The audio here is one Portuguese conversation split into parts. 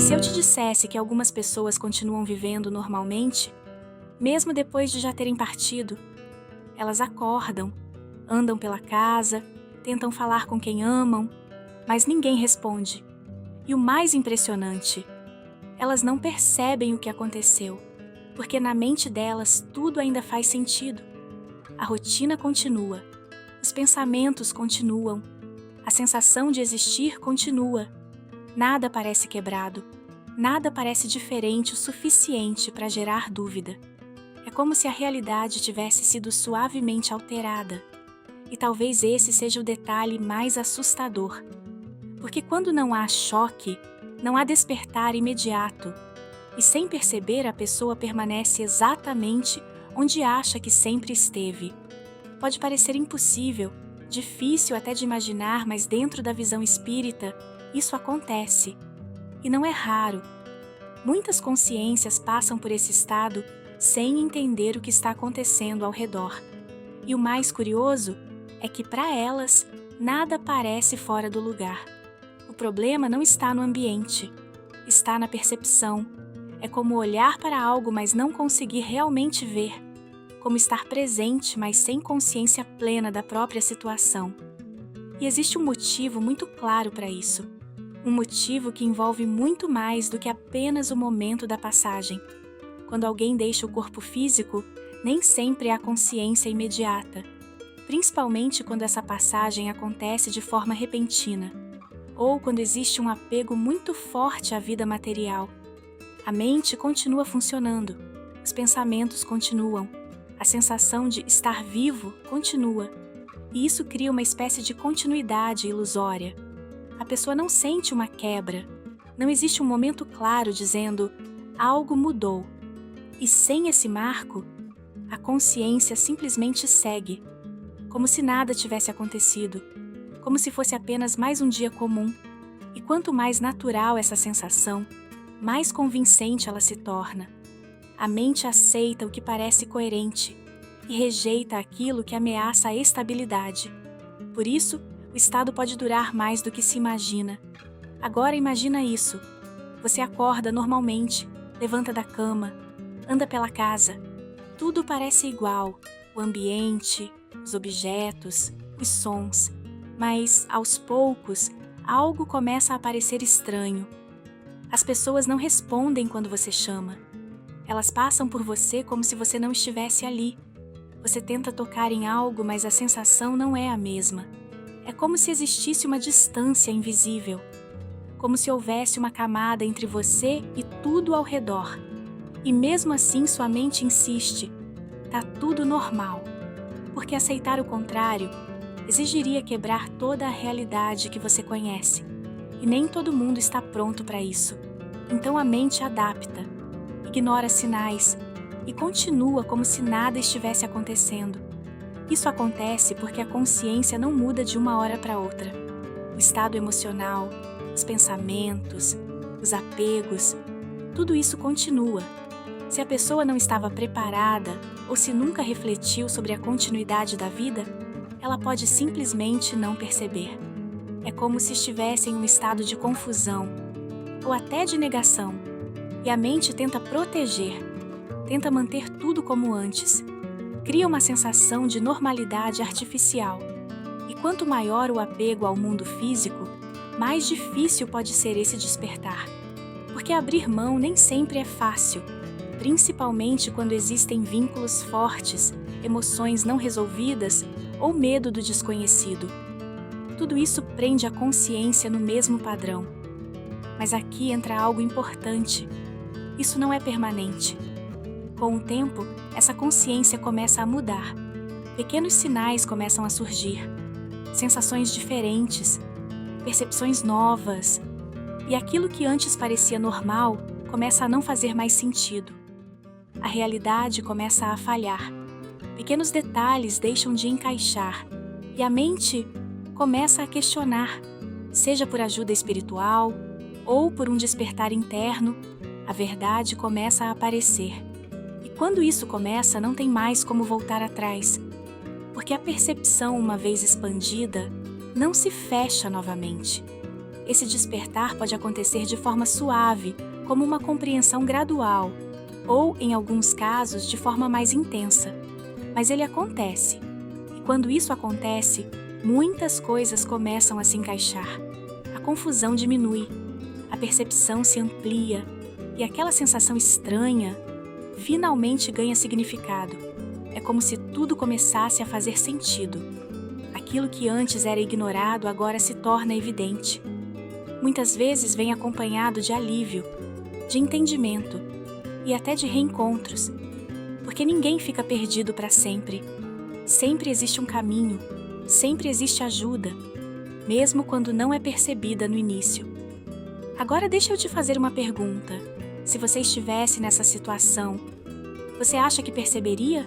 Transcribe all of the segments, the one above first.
E se eu te dissesse que algumas pessoas continuam vivendo normalmente, mesmo depois de já terem partido? Elas acordam, andam pela casa, tentam falar com quem amam, mas ninguém responde. E o mais impressionante, elas não percebem o que aconteceu, porque na mente delas tudo ainda faz sentido. A rotina continua, os pensamentos continuam, a sensação de existir continua. Nada parece quebrado, nada parece diferente o suficiente para gerar dúvida. É como se a realidade tivesse sido suavemente alterada. E talvez esse seja o detalhe mais assustador. Porque quando não há choque, não há despertar imediato. E sem perceber, a pessoa permanece exatamente onde acha que sempre esteve. Pode parecer impossível, difícil até de imaginar, mas dentro da visão espírita, isso acontece. E não é raro. Muitas consciências passam por esse estado sem entender o que está acontecendo ao redor. E o mais curioso é que, para elas, nada parece fora do lugar. O problema não está no ambiente, está na percepção. É como olhar para algo, mas não conseguir realmente ver. Como estar presente, mas sem consciência plena da própria situação. E existe um motivo muito claro para isso. Um motivo que envolve muito mais do que apenas o momento da passagem. Quando alguém deixa o corpo físico, nem sempre há consciência imediata, principalmente quando essa passagem acontece de forma repentina, ou quando existe um apego muito forte à vida material. A mente continua funcionando, os pensamentos continuam, a sensação de estar vivo continua, e isso cria uma espécie de continuidade ilusória. A pessoa não sente uma quebra, não existe um momento claro dizendo algo mudou. E sem esse marco, a consciência simplesmente segue, como se nada tivesse acontecido, como se fosse apenas mais um dia comum. E quanto mais natural essa sensação, mais convincente ela se torna. A mente aceita o que parece coerente e rejeita aquilo que ameaça a estabilidade. Por isso, o estado pode durar mais do que se imagina. Agora imagina isso. Você acorda normalmente, levanta da cama, anda pela casa. Tudo parece igual, o ambiente, os objetos, os sons. Mas, aos poucos, algo começa a parecer estranho. As pessoas não respondem quando você chama. Elas passam por você como se você não estivesse ali. Você tenta tocar em algo, mas a sensação não é a mesma. É como se existisse uma distância invisível. Como se houvesse uma camada entre você e tudo ao redor. E mesmo assim sua mente insiste. Tá tudo normal. Porque aceitar o contrário exigiria quebrar toda a realidade que você conhece. E nem todo mundo está pronto para isso. Então a mente adapta, ignora sinais e continua como se nada estivesse acontecendo. Isso acontece porque a consciência não muda de uma hora para outra. O estado emocional, os pensamentos, os apegos, tudo isso continua. Se a pessoa não estava preparada ou se nunca refletiu sobre a continuidade da vida, ela pode simplesmente não perceber. É como se estivesse em um estado de confusão ou até de negação, e a mente tenta proteger, tenta manter tudo como antes. Cria uma sensação de normalidade artificial. E quanto maior o apego ao mundo físico, mais difícil pode ser esse despertar. Porque abrir mão nem sempre é fácil, principalmente quando existem vínculos fortes, emoções não resolvidas ou medo do desconhecido. Tudo isso prende a consciência no mesmo padrão. Mas aqui entra algo importante. Isso não é permanente. Com o tempo, essa consciência começa a mudar. Pequenos sinais começam a surgir. Sensações diferentes, percepções novas. E aquilo que antes parecia normal começa a não fazer mais sentido. A realidade começa a falhar. Pequenos detalhes deixam de encaixar. E a mente começa a questionar, seja por ajuda espiritual ou por um despertar interno, a verdade começa a aparecer. E quando isso começa, não tem mais como voltar atrás, porque a percepção, uma vez expandida, não se fecha novamente. Esse despertar pode acontecer de forma suave, como uma compreensão gradual, ou, em alguns casos, de forma mais intensa. Mas ele acontece. E quando isso acontece, muitas coisas começam a se encaixar. A confusão diminui, a percepção se amplia e aquela sensação estranha finalmente ganha significado. É como se tudo começasse a fazer sentido. Aquilo que antes era ignorado agora se torna evidente. Muitas vezes vem acompanhado de alívio, de entendimento e até de reencontros, porque ninguém fica perdido para sempre. Sempre existe um caminho, sempre existe ajuda, mesmo quando não é percebida no início. Agora deixa eu te fazer uma pergunta. Se você estivesse nessa situação, você acha que perceberia?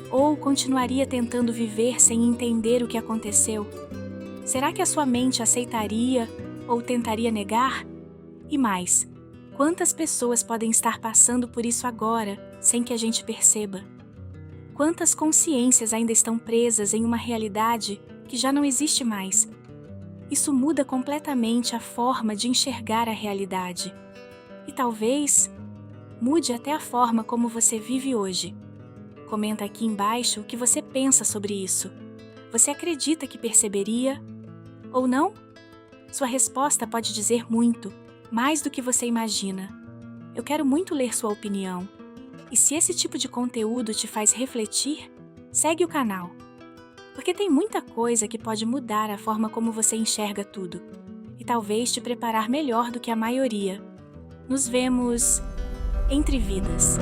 Ou continuaria tentando viver sem entender o que aconteceu? Será que a sua mente aceitaria ou tentaria negar? E mais, quantas pessoas podem estar passando por isso agora, sem que a gente perceba? Quantas consciências ainda estão presas em uma realidade que já não existe mais? Isso muda completamente a forma de enxergar a realidade. E talvez mude até a forma como você vive hoje. Comenta aqui embaixo o que você pensa sobre isso. Você acredita que perceberia? Ou não? Sua resposta pode dizer muito, mais do que você imagina. Eu quero muito ler sua opinião. E se esse tipo de conteúdo te faz refletir, segue o canal. Porque tem muita coisa que pode mudar a forma como você enxerga tudo. E talvez te preparar melhor do que a maioria. Nos vemos entre vidas.